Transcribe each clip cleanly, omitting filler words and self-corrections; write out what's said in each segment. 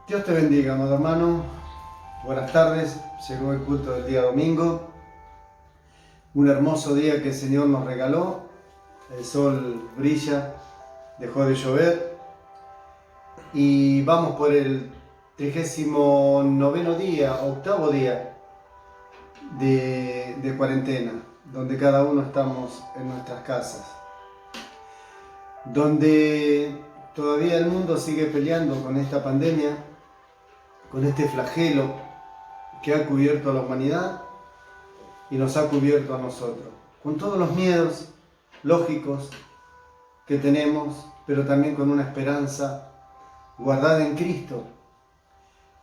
Dios te bendiga, amado hermano. Buenas tardes. Llegó el culto del día domingo. Un hermoso día que el Señor nos regaló. El sol brilla, dejó de llover. Y vamos por el 39º día, octavo día de cuarentena, donde cada uno estamos en nuestras casas. Donde todavía el mundo sigue peleando con esta pandemia, con este flagelo que ha cubierto a la humanidad y nos ha cubierto a nosotros, con todos los miedos lógicos que tenemos, pero también con una esperanza guardada en Cristo,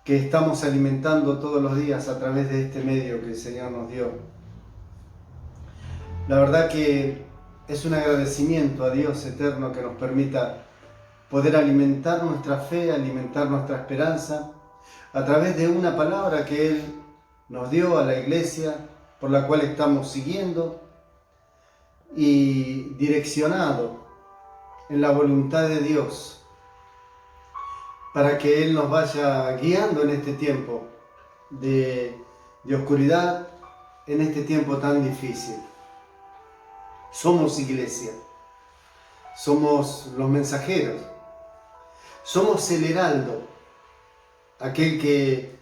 que estamos alimentando todos los días a través de este medio que el Señor nos dio. La verdad que es un agradecimiento a Dios eterno que nos permita poder alimentar nuestra fe, alimentar nuestra esperanza, a través de una palabra que Él nos dio a la iglesia, por la cual estamos siguiendo y direccionado en la voluntad de Dios, para que Él nos vaya guiando en este tiempo de oscuridad, en este tiempo tan difícil. Somos iglesia, somos los mensajeros, somos el heraldo, aquel que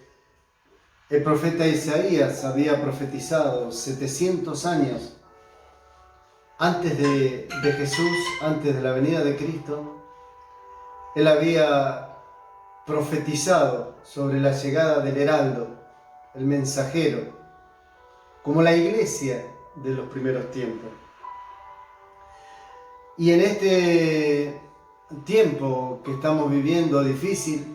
el profeta Isaías había profetizado 700 años antes de Jesús, antes de la venida de Cristo. Él había profetizado sobre la llegada del heraldo, el mensajero, como la iglesia de los primeros tiempos. Y en este tiempo que estamos viviendo difícil,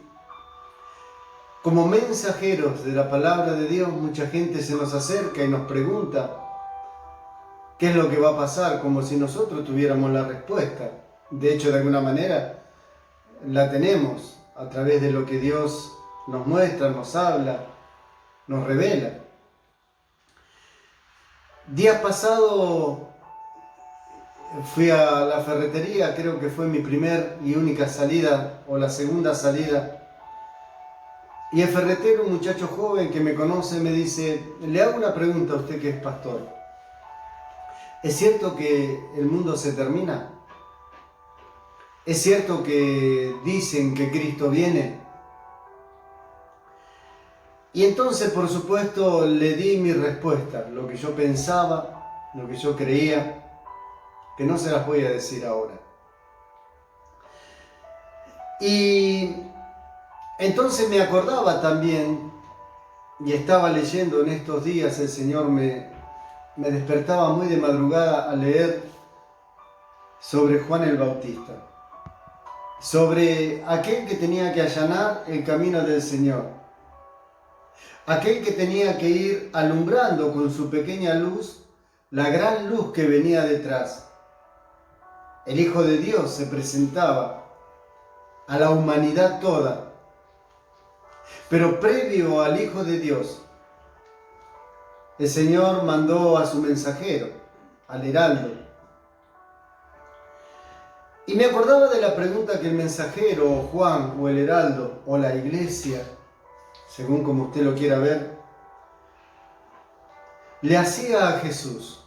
como mensajeros de la palabra de Dios, mucha gente se nos acerca y nos pregunta qué es lo que va a pasar, como si nosotros tuviéramos la respuesta. De hecho, de alguna manera, la tenemos a través de lo que Dios nos muestra, nos habla, nos revela. Días pasados fui a la ferretería, creo que fue mi primer y única salida, o la segunda salida. Y el ferretero, un muchacho joven que me conoce, me dice: le hago una pregunta a usted que es pastor. ¿Es cierto que el mundo se termina? ¿Es cierto que dicen que Cristo viene? Y entonces, por supuesto, le di mi respuesta, lo que yo pensaba, lo que yo creía, que no se las voy a decir ahora. Y entonces me acordaba también, y estaba leyendo en estos días, el Señor me despertaba muy de madrugada a leer sobre Juan el Bautista, sobre aquel que tenía que allanar el camino del Señor, aquel que tenía que ir alumbrando con su pequeña luz la gran luz que venía detrás. El Hijo de Dios se presentaba a la humanidad toda. Pero previo al Hijo de Dios, el Señor mandó a su mensajero, al heraldo. Y me acordaba de la pregunta que el mensajero, o Juan, o el heraldo, o la iglesia, según como usted lo quiera ver, le hacía a Jesús.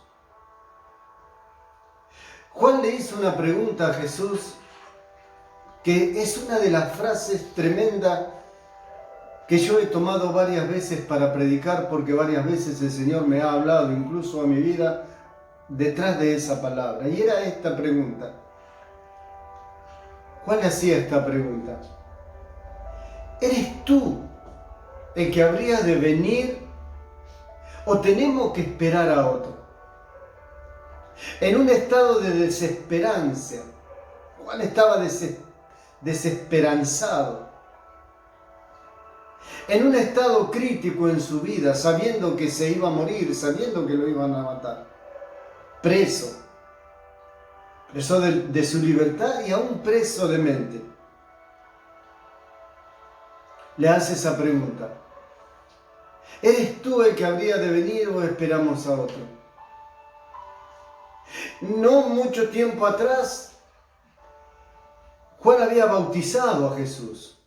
Juan le hizo una pregunta a Jesús que es una de las frases tremendas que yo he tomado varias veces para predicar, porque varias veces el Señor me ha hablado, incluso a mi vida, detrás de esa palabra. Y era esta pregunta. Juan le hacía esta pregunta: ¿eres tú el que habría de venir o tenemos que esperar a otro? En un estado de desesperanza, Juan estaba desesperanzado. En un estado crítico en su vida, sabiendo que se iba a morir, sabiendo que lo iban a matar. Preso de su libertad y aún preso de mente. Le hace esa pregunta: ¿eres tú el que habría de venir o esperamos a otro? No mucho tiempo atrás, Juan había bautizado a Jesús.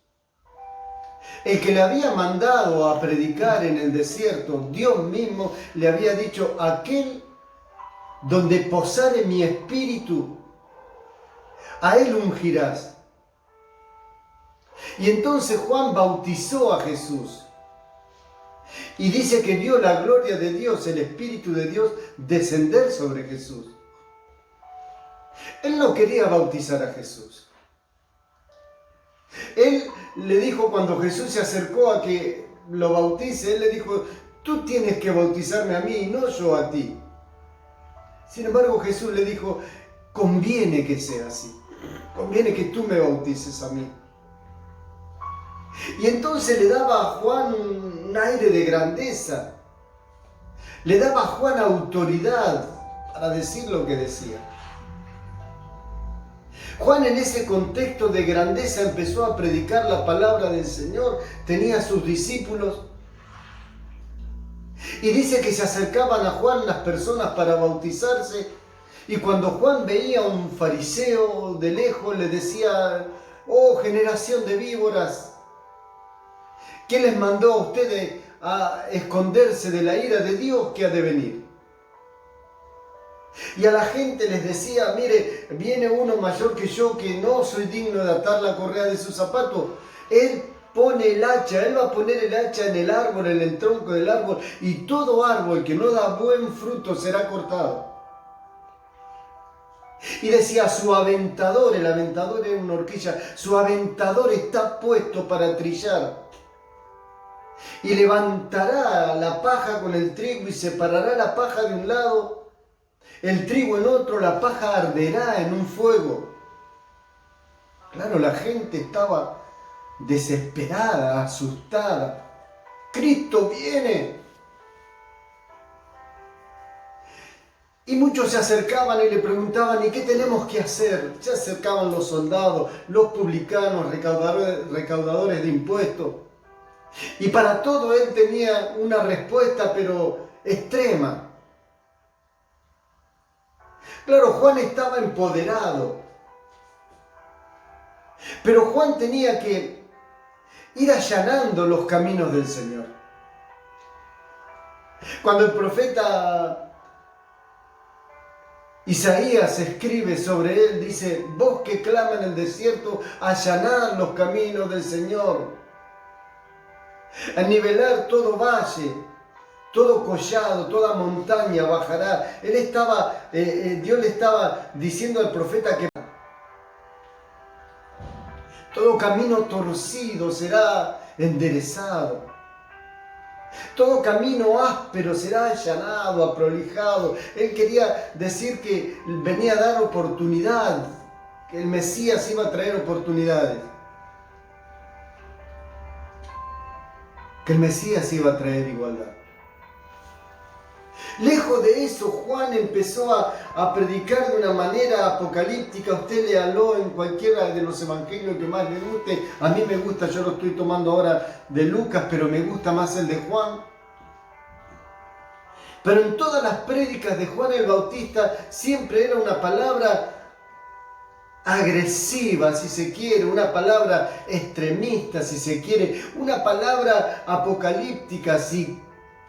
El que le había mandado a predicar en el desierto, Dios mismo le había dicho: aquel donde posare mi espíritu, a él ungirás. Y entonces Juan bautizó a Jesús. Y dice que vio la gloria de Dios, el Espíritu de Dios, descender sobre Jesús. Él no quería bautizar a Jesús. Él le dijo, cuando Jesús se acercó a que lo bautice, él le dijo: tú tienes que bautizarme a mí y no yo a ti. Sin embargo, Jesús le dijo: conviene que sea así. Conviene que tú me bautices a mí. Y entonces le daba a Juan un aire de grandeza. Le daba a Juan autoridad para decir lo que decía. Juan, en ese contexto de grandeza, empezó a predicar la palabra del Señor. Tenía a sus discípulos. Y dice que se acercaban a Juan las personas para bautizarse. Y cuando Juan veía a un fariseo de lejos, le decía: oh, generación de víboras, ¿quién les mandó a ustedes a esconderse de la ira de Dios que ha de venir? Y a la gente les decía: mire, viene uno mayor que yo, que no soy digno de atar la correa de sus zapatos. Él pone el hacha, él va a poner el hacha en el árbol, en el tronco del árbol, y todo árbol que no da buen fruto será cortado. Y decía: su aventador, el aventador era una horquilla, su aventador está puesto para trillar. Y levantará la paja con el trigo y separará la paja de un lado, el trigo en otro, la paja arderá en un fuego. Claro, la gente estaba desesperada, asustada. ¡Cristo viene! Y muchos se acercaban y le preguntaban: ¿y qué tenemos que hacer? Se acercaban los soldados, los publicanos, recaudadores de impuestos. Y para todo él tenía una respuesta, pero extrema. Claro, Juan estaba empoderado. Pero Juan tenía que ir allanando los caminos del Señor. Cuando el profeta Isaías escribe sobre él, dice: voz que clama en el desierto, allanad los caminos del Señor. A nivelar todo valle, todo collado, toda montaña bajará. Dios le estaba diciendo al profeta que todo camino torcido será enderezado. Todo camino áspero será allanado, aprolijado. Él quería decir que venía a dar oportunidad, que el Mesías iba a traer oportunidades. Que el Mesías iba a traer igualdad. Lejos de eso, Juan empezó a predicar de una manera apocalíptica. Usted léalo en cualquiera de los evangelios que más le guste. A mí me gusta, yo lo estoy tomando ahora de Lucas, pero me gusta más el de Juan. Pero en todas las prédicas de Juan el Bautista siempre era una palabra agresiva, si se quiere, una palabra extremista, si se quiere, una palabra apocalíptica, si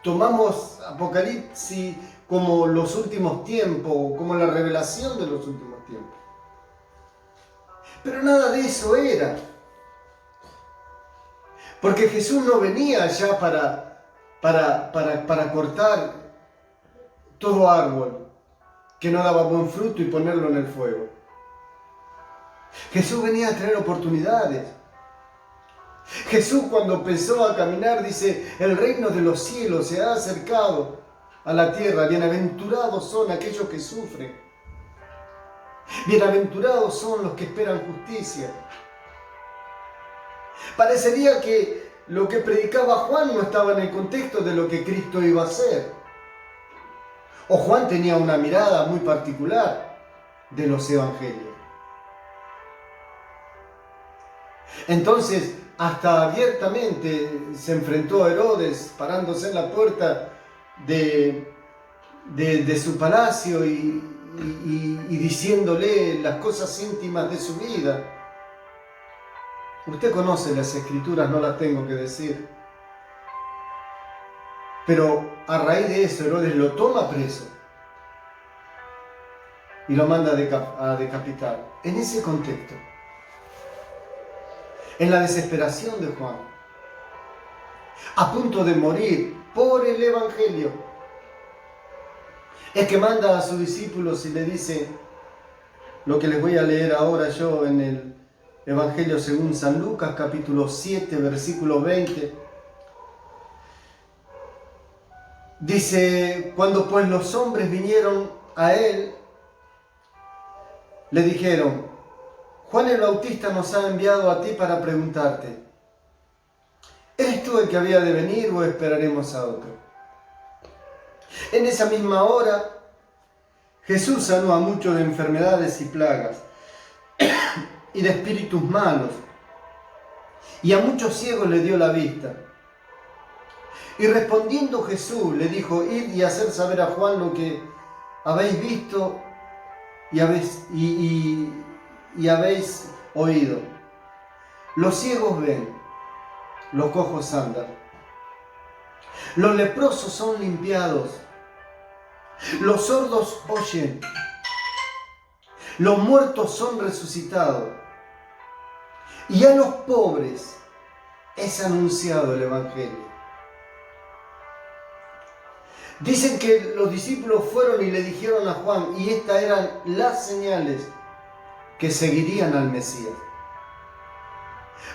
tomamos Apocalipsis como los últimos tiempos, como la revelación de los últimos tiempos. Pero nada de eso era. Porque Jesús no venía ya para cortar todo árbol que no daba buen fruto y ponerlo en el fuego. Jesús venía a traer oportunidades. Jesús, cuando empezó a caminar, dice: el reino de los cielos se ha acercado a la tierra. Bienaventurados son aquellos que sufren. Bienaventurados son los que esperan justicia. Parecería que lo que predicaba Juan no estaba en el contexto de lo que Cristo iba a hacer. O Juan tenía una mirada muy particular de los evangelios. Entonces, hasta abiertamente se enfrentó a Herodes, parándose en la puerta de su palacio y diciéndole las cosas íntimas de su vida. Usted conoce las Escrituras, no las tengo que decir. Pero a raíz de eso, Herodes lo toma preso y lo manda a decapitar. En ese contexto, en la desesperación de Juan, a punto de morir por el Evangelio, es que manda a sus discípulos y le dice lo que les voy a leer ahora yo en el Evangelio según San Lucas, capítulo 7, versículo 20. Dice: cuando pues los hombres vinieron a él, le dijeron: Juan el Bautista nos ha enviado a ti para preguntarte, ¿eres tú el que había de venir o esperaremos a otro? En esa misma hora, Jesús sanó a muchos de enfermedades y plagas y de espíritus malos, y a muchos ciegos le dio la vista. Y respondiendo Jesús le dijo: id y hacer saber a Juan lo que habéis visto y habéis oído. Los ciegos ven, los cojos andan, los leprosos son limpiados, los sordos oyen, los muertos son resucitados, y a los pobres es anunciado el Evangelio. Dicen que los discípulos fueron y le dijeron a Juan, y estas eran las señales que seguirían al Mesías.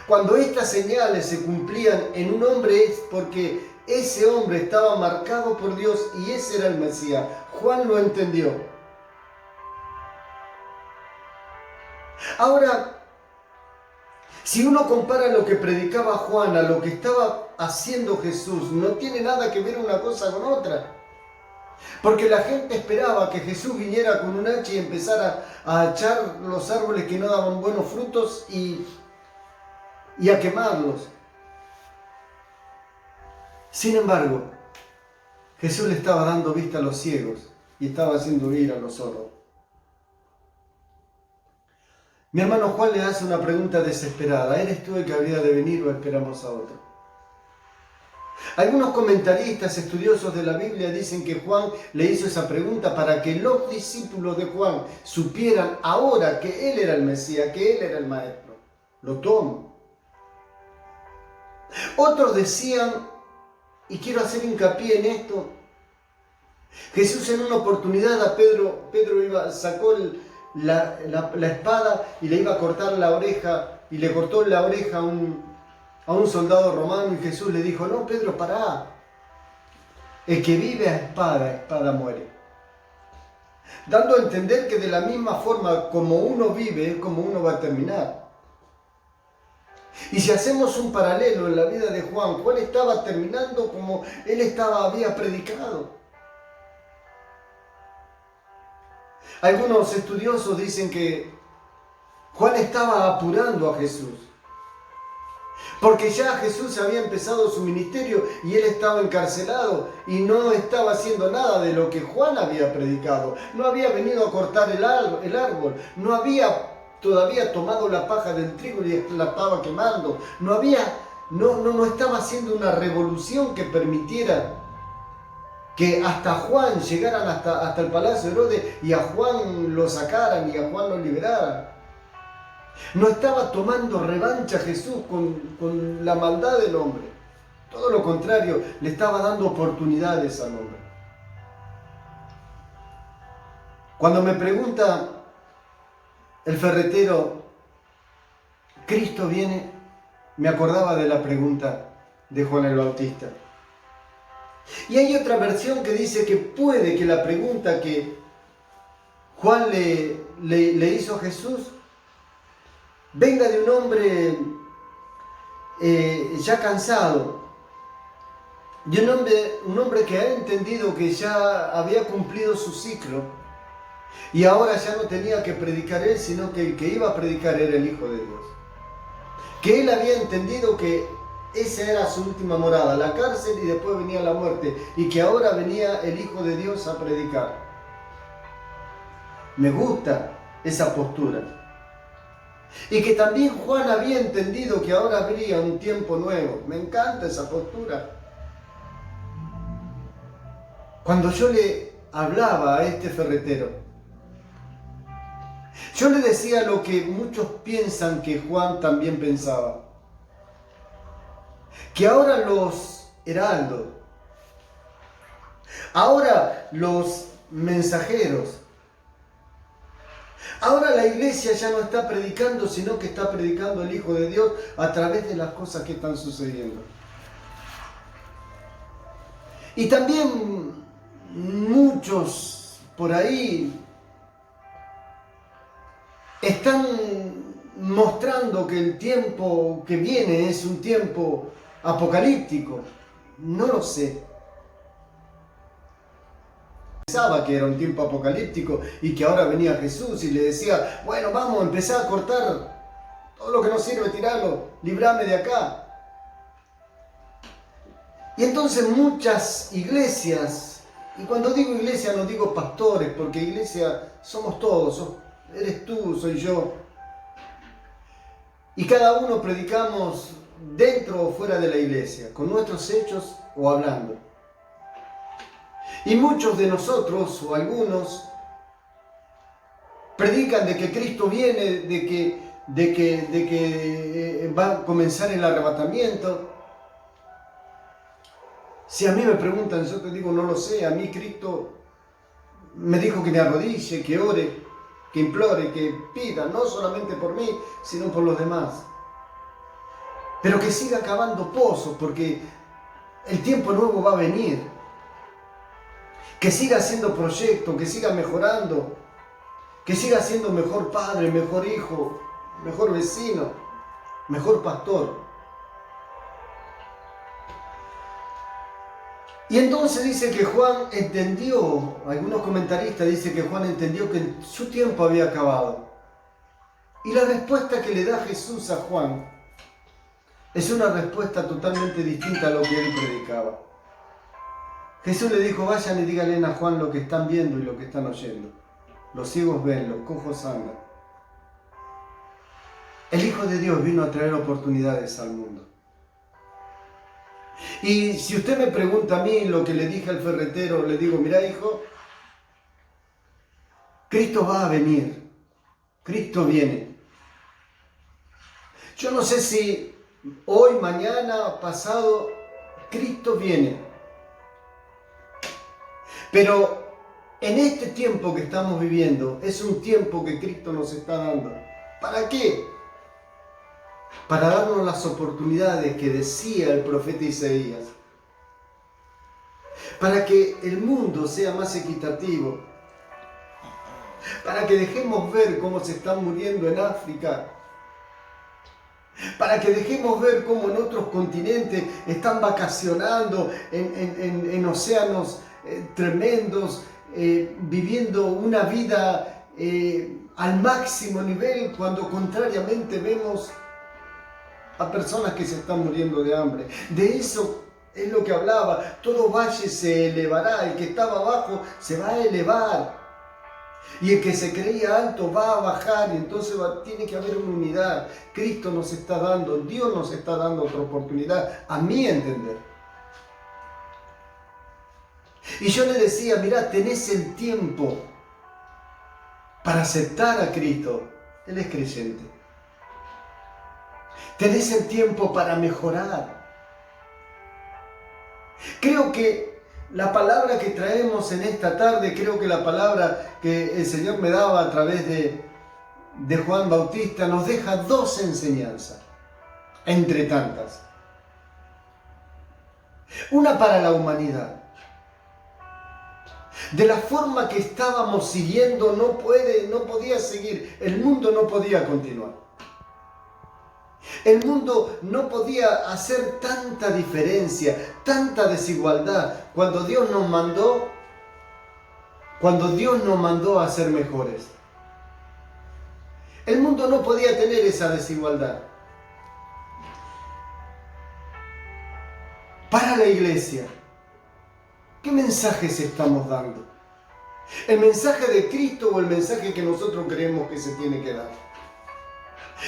Cuando estas señales se cumplían en un hombre es porque ese hombre estaba marcado por Dios y ese era el Mesías. Juan lo entendió. Ahora, si uno compara lo que predicaba Juan a lo que estaba haciendo Jesús, no tiene nada que ver una cosa con otra. Porque la gente esperaba que Jesús viniera con un hacha y empezara a echar los árboles que no daban buenos frutos y a quemarlos. Sin embargo, Jesús le estaba dando vista a los ciegos y estaba haciendo oír a los sordos. Mi hermano Juan le hace una pregunta desesperada: ¿eres tú el que habría de venir o esperamos a otro? Algunos comentaristas estudiosos de la Biblia dicen que Juan le hizo esa pregunta para que los discípulos de Juan supieran ahora que él era el Mesías, que él era el Maestro. Lo tomo. Otros decían, y quiero hacer hincapié en esto, Jesús en una oportunidad a Pedro sacó la espada y le iba a cortar la oreja, y le cortó la oreja a un soldado romano, y Jesús le dijo: no, Pedro, pará. El que vive a espada muere. Dando a entender que de la misma forma como uno vive, es como uno va a terminar. Y si hacemos un paralelo en la vida de Juan, Juan estaba terminando como él había predicado. Algunos estudiosos dicen que Juan estaba apurando a Jesús, porque ya Jesús había empezado su ministerio y él estaba encarcelado y no estaba haciendo nada de lo que Juan había predicado. No había venido a cortar el árbol, no había todavía tomado la paja del trigo y la estaba quemando. No estaba haciendo una revolución que permitiera que hasta Juan llegaran hasta el palacio de Herodes y a Juan lo sacaran y a Juan lo liberaran. No estaba tomando revancha Jesús con la maldad del hombre. Todo lo contrario, le estaba dando oportunidades al hombre. Cuando me pregunta el ferretero, ¿Cristo viene?, me acordaba de la pregunta de Juan el Bautista. Y hay otra versión que dice que puede que la pregunta que Juan le hizo a Jesús venga de un hombre ya cansado, de un hombre que ha entendido que ya había cumplido su ciclo y ahora ya no tenía que predicar él, sino que el que iba a predicar era el Hijo de Dios. Que él había entendido que esa era su última morada, la cárcel, y después venía la muerte, y que ahora venía el Hijo de Dios a predicar. Me gusta esa postura. Y que también Juan había entendido que ahora habría un tiempo nuevo. Me encanta esa postura. Cuando yo le hablaba a este ferretero, yo le decía lo que muchos piensan que Juan también pensaba. Que ahora los heraldos, ahora los mensajeros, ahora la iglesia ya no está predicando, sino que está predicando el Hijo de Dios a través de las cosas que están sucediendo. Y también muchos por ahí están mostrando que el tiempo que viene es un tiempo apocalíptico. No lo sé. Pensaba que era un tiempo apocalíptico y que ahora venía Jesús y le decía, bueno, vamos, empezá a cortar todo lo que no sirve, tirarlo, librame de acá. Y entonces muchas iglesias, y cuando digo iglesia no digo pastores, porque iglesia somos todos, eres tú, soy yo. Y cada uno predicamos dentro o fuera de la iglesia, con nuestros hechos o hablando. Y muchos de nosotros, o algunos, predican de que Cristo viene, de que va a comenzar el arrebatamiento. Si a mí me preguntan, yo te digo, no lo sé. A mí Cristo me dijo que me arrodille, que ore, que implore, que pida, no solamente por mí, sino por los demás. Pero que siga cavando pozos, porque el tiempo nuevo va a venir. Que siga haciendo proyectos, que siga mejorando, que siga siendo mejor padre, mejor hijo, mejor vecino, mejor pastor. Y entonces dice que Juan entendió, algunos comentaristas dicen que Juan entendió que su tiempo había acabado. Y la respuesta que le da Jesús a Juan es una respuesta totalmente distinta a lo que él predicaba. Jesús le dijo, vayan y díganle a Juan lo que están viendo y lo que están oyendo. Los ciegos ven, los cojos andan. El Hijo de Dios vino a traer oportunidades al mundo. Y si usted me pregunta a mí lo que le dije al ferretero, le digo, mira hijo, Cristo va a venir, Cristo viene. Yo no sé si hoy, mañana, pasado, Cristo viene. Pero en este tiempo que estamos viviendo, es un tiempo que Cristo nos está dando. ¿Para qué? Para darnos las oportunidades que decía el profeta Isaías. Para que el mundo sea más equitativo. Para que dejemos ver cómo se están muriendo en África. Para que dejemos ver cómo en otros continentes están vacacionando en océanos tremendos, viviendo una vida al máximo nivel, cuando contrariamente vemos a personas que se están muriendo de hambre. De eso es lo que hablaba. Todo valle se elevará, el que estaba abajo se va a elevar. Y el que se creía alto va a bajar, y entonces tiene que haber una unidad. Cristo nos está dando, Dios nos está dando otra oportunidad, a mi entender. Y yo le decía, mirá, tenés el tiempo para aceptar a Cristo. Él es creyente. Tenés el tiempo para mejorar. Creo que la palabra que traemos en esta tarde, creo que la palabra que el Señor me daba a través de Juan Bautista, nos deja dos enseñanzas, entre tantas. Una para la humanidad. De la forma que estábamos siguiendo, no podía seguir. El mundo no podía continuar. El mundo no podía hacer tanta diferencia, tanta desigualdad, cuando Dios nos mandó a ser mejores. El mundo no podía tener esa desigualdad. Para la iglesia, ¿qué mensajes estamos dando? ¿El mensaje de Cristo o el mensaje que nosotros creemos que se tiene que dar?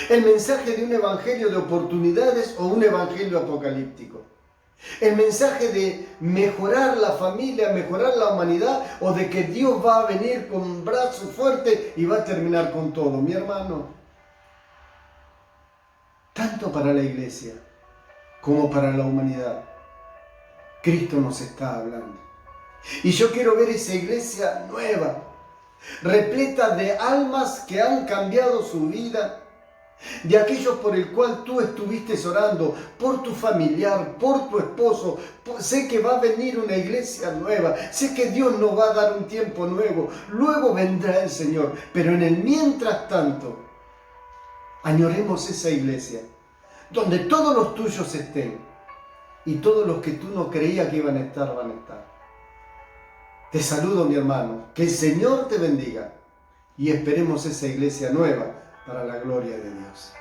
El mensaje de un evangelio de oportunidades o un evangelio apocalíptico. El mensaje de mejorar la familia, mejorar la humanidad, o de que Dios va a venir con un brazo fuerte y va a terminar con todo. Mi hermano, tanto para la iglesia como para la humanidad, Cristo nos está hablando. Y yo quiero ver esa iglesia nueva, repleta de almas que han cambiado su vida, de aquellos por el cual tú estuviste orando, por tu familiar, por tu esposo. Sé que va a venir una iglesia nueva, sé que Dios nos va a dar un tiempo nuevo, luego vendrá el Señor, pero en el mientras tanto, añoremos esa iglesia, donde todos los tuyos estén, y todos los que tú no creías que iban a estar, van a estar. Te saludo, mi hermano, que el Señor te bendiga, y esperemos esa iglesia nueva para la gloria de Dios.